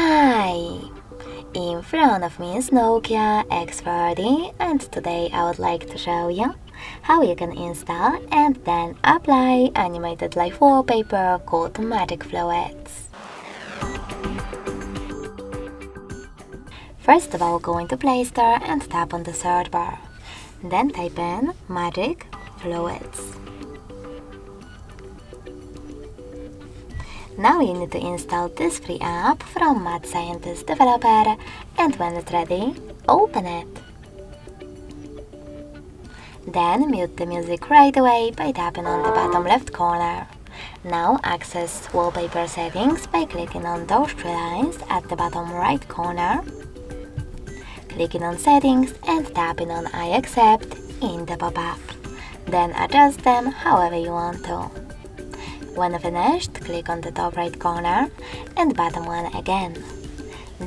Hi! In front of me is NOKIA X30 and today I would like to show you how you can install and then apply animated live wallpaper called Magic Fluids. First of all, go into Play Store and tap on the search bar. Then type in Magic Fluids. Now you need to install this free app from Mad Scientist developer, and when it's ready, open it. Then mute the music right away by tapping on the bottom left corner. Now access wallpaper settings by clicking on those three lines at the bottom right corner, clicking on settings and tapping on I accept in the pop-up. Then adjust them however you want to. When finished, click on the top right corner and bottom one again.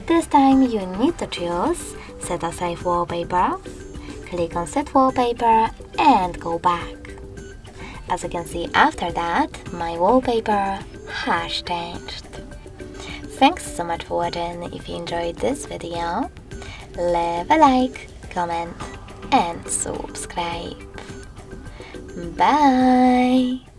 This time you need to choose Set as Live Wallpaper, click on Set Wallpaper and go back. As you can see, after that, my wallpaper has changed. Thanks so much for watching. If you enjoyed this video, leave a like, comment and subscribe. Bye!